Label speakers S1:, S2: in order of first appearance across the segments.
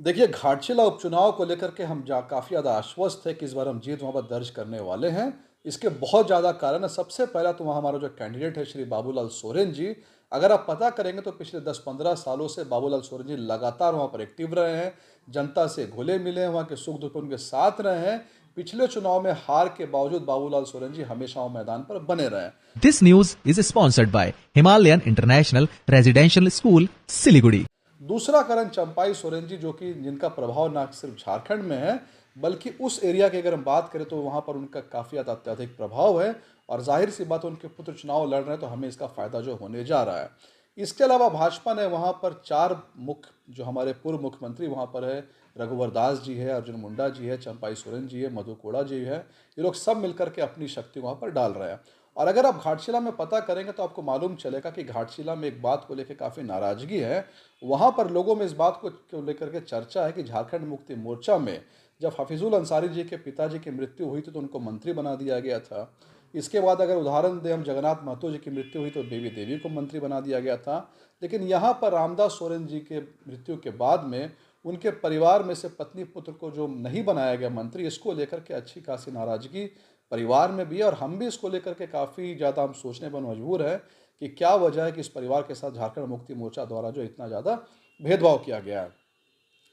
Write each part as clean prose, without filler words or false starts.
S1: देखिए, घाटशिला उपचुनाव को लेकर के हम काफ़ी ज़्यादा आश्वस्त हैं कि इस बार हम जीत वहाँ पर दर्ज करने वाले हैं। इसके बहुत ज़्यादा कारण है। सबसे पहला तो वहाँ हमारा जो कैंडिडेट है श्री बाबूलाल सोरेन जी, अगर आप पता करेंगे तो पिछले 10-15 सालों से बाबूलाल सोरेन जी लगातार वहाँ पर एक्टिव रहे हैं, जनता से घुले-मिले हैं, वहाँ के सुख-दुख में उनके साथ रहे हैं। पिछले चुनाव में हार के बावजूद बाबूलाल सोरेन जी हमेशा वो मैदान पर बने रहे हैं।
S2: This news is sponsored by Himalayan International Residential School, Siliguri.
S1: दूसरा कारण चंपाई सोरेन जी, जो कि जिनका प्रभाव ना सिर्फ झारखंड में है, बल्कि उस एरिया की अगर हम बात करें तो वहाँ पर उनका काफ़ी ज़्यादा अत्यधिक प्रभाव है और ज़ाहिर सी बात है उनके पुत्र चुनाव लड़ रहे हैं तो हमें इसका फ़ायदा जो होने जा रहा है। इसके अलावा भाजपा ने वहाँ पर 4 मुख्य जो हमारे पूर्व मुख्यमंत्री वहाँ पर है, रघुवर दास जी है, अर्जुन मुंडा जी है, चंपाई सोरेन जी है, मधु कोड़ा जी है, ये लोग सब मिलकर के अपनी शक्ति वहाँ पर डाल रहे हैं। और अगर आप घाटशिला में पता करेंगे तो आपको मालूम चलेगा कि घाटशिला में एक बात को लेकर काफ़ी नाराज़गी है। वहाँ पर लोगों में इस बात को लेकर के चर्चा है कि झारखंड मुक्ति मोर्चा में जब हफीजुल अंसारी जी के पिताजी की मृत्यु हुई थी तो उनको मंत्री बना दिया गया था। इसके बाद अगर उदाहरण दें हम, जगन्नाथ महतो जी की मृत्यु हुई तो देवी देवी को मंत्री बना दिया गया था। लेकिन यहाँ पर रामदास सोरेन जी के मृत्यु के बाद में उनके परिवार में से पत्नी पुत्र को जो नहीं बनाया गया मंत्री, इसको लेकर के अच्छी खासी नाराज़गी परिवार में भी है और हम भी इसको लेकर के काफ़ी ज़्यादा हम सोचने पर मजबूर है कि क्या वजह है कि इस परिवार के साथ झारखंड मुक्ति मोर्चा द्वारा जो इतना ज़्यादा भेदभाव किया गया है।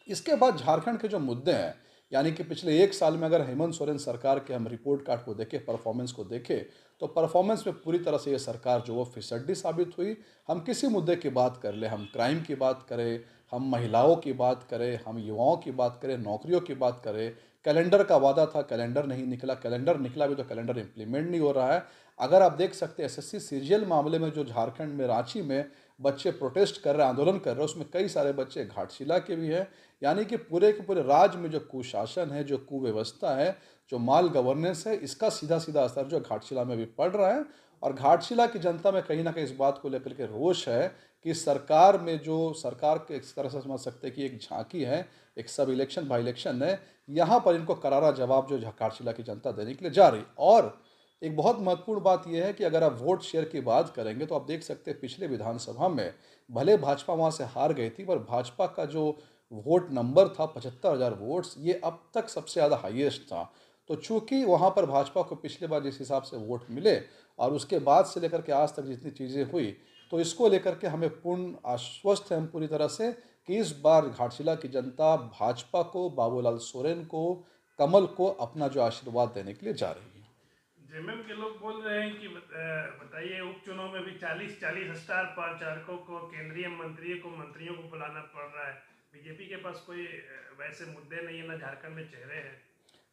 S1: इसके बाद झारखंड के जो मुद्दे हैं, यानी कि पिछले 1 साल में अगर हेमंत सोरेन सरकार के हम रिपोर्ट कार्ड को देखें, परफॉर्मेंस को देखें, तो परफॉर्मेंस में पूरी तरह से ये सरकार जो वो फिसड्डी साबित हुई। हम किसी मुद्दे की बात कर लें, हम क्राइम की बात करें, हम महिलाओं की बात करें, हम युवाओं की बात करें, नौकरियों की बात करें, कैलेंडर का वादा था, कैलेंडर नहीं निकला, कैलेंडर निकला भी तो कैलेंडर इम्प्लीमेंट नहीं हो रहा है। अगर आप देख सकते हैं एसएससी सीजीएल मामले में जो झारखंड में रांची में बच्चे प्रोटेस्ट कर रहे हैं, आंदोलन कर रहे हैं, उसमें कई सारे बच्चे घाटशिला के भी हैं। यानी कि पूरे के पूरे राज्य में जो कुशासन है, जो कुव्यवस्था है, जो माल गवर्नेंस है, इसका सीधा-सीधा असर जो घाटशिला में भी पड़ रहा है। और घाटशिला की जनता में कहीं न कहीं इस बात को लेकर के रोष है कि सरकार में जो सरकार के इस तरह से समझ सकते हैं कि एक झांकी है, एक सब इलेक्शन बाय इलेक्शन है, यहाँ पर इनको करारा जवाब जो घाटशिला की जनता देने के लिए जा रही। और एक बहुत महत्वपूर्ण बात यह है कि अगर आप वोट शेयर की बात करेंगे तो आप देख सकते हैं पिछले विधानसभा में भले भाजपा वहाँ से हार गई थी, पर भाजपा का जो वोट नंबर था 75,000 वोट्स, ये अब तक सबसे ज़्यादा हाईएस्ट था। तो चूंकि वहाँ पर भाजपा को पिछले बार जिस हिसाब से वोट मिले और उसके बाद से लेकर के आज तक जितनी चीज़ें हुई, तो इसको लेकर के हमें पूर्ण आश्वस्त हैं हम पूरी तरह से कि इस बार घाटशिला की जनता भाजपा को, बाबूलाल सोरेन को, कमल को अपना जो आशीर्वाद देने के लिए जा रही है।
S3: जेएमएम के लोग बोल रहे हैं कि बताइए, उपचुनाव में भी 40-40 स्टार प्रचारकों को, केंद्रीय मंत्रियों को बुलाना पड़ रहा है। बीजेपी के पास कोई वैसे मुद्दे नहीं है, ना झारखंड में चेहरे हैं।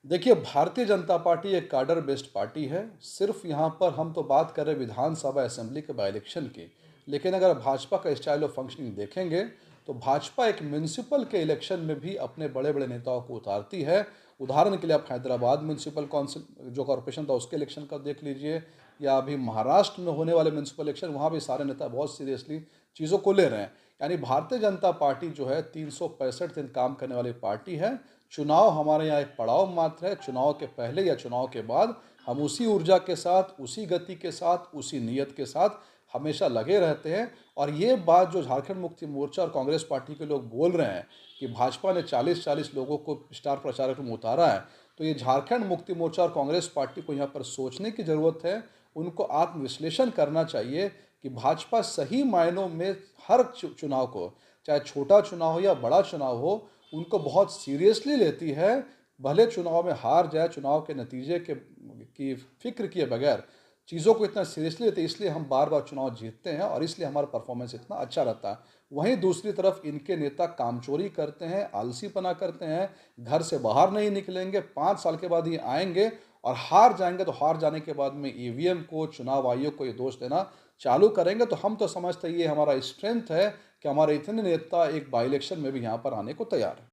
S1: देखिए, भारतीय जनता पार्टी एक काडर बेस्ड पार्टी है। सिर्फ यहाँ पर हम तो बात कर रहे हैं विधानसभा असेंबली के बाई इलेक्शन की, लेकिन अगर भाजपा का स्टाइल ऑफ फंक्शनिंग देखेंगे तो भाजपा एक म्यूनिसिपल के इलेक्शन में भी अपने बड़े बड़े नेताओं को उतारती है। उदाहरण के लिए आप हैदराबाद म्यूनिसिपल काउंसिल जो कॉरपोरेशन था उसके इलेक्शन का देख लीजिए, या अभी महाराष्ट्र में होने वाले म्यूनिसिपल इलेक्शन, वहाँ भी सारे नेता बहुत सीरियसली चीज़ों को ले रहे हैं। यानी भारतीय जनता पार्टी जो है 365 दिन काम करने वाली पार्टी है। चुनाव हमारे यहाँ एक पड़ाव मात्र है। चुनाव के पहले या चुनाव के बाद हम उसी ऊर्जा के साथ, उसी गति के साथ, उसी नीयत के साथ हमेशा लगे रहते हैं। और ये बात जो झारखंड मुक्ति मोर्चा और कांग्रेस पार्टी के लोग बोल रहे हैं कि भाजपा ने 40-40 लोगों को स्टार प्रचारक में उतारा है, तो ये झारखंड मुक्ति मोर्चा और कांग्रेस पार्टी को यहाँ पर सोचने की ज़रूरत है। उनको आत्मविश्लेषण करना चाहिए कि भाजपा सही मायनों में हर चुनाव को, चाहे छोटा चुनाव हो या बड़ा चुनाव हो, उनको बहुत सीरियसली लेती है। भले चुनाव में हार जाए, चुनाव के नतीजे की फिक्र किए बगैर चीज़ों को इतना सीरियसली लेते हैं, इसलिए हम बार बार चुनाव जीतते हैं और इसलिए हमारा परफॉर्मेंस इतना अच्छा रहता है। वहीं दूसरी तरफ इनके नेता कामचोरी करते हैं, आलसीपना करते हैं, घर से बाहर नहीं निकलेंगे, 5 साल के बाद ये आएंगे और हार जाएंगे तो हार जाने के बाद में ईवीएम को, चुनाव आयोग को ये दोष देना चालू करेंगे। तो हम तो समझते हैं ये हमारा स्ट्रेंथ है कि हमारे इतने नेता एक बाई इलेक्शन में भी यहाँ पर आने को तैयार है।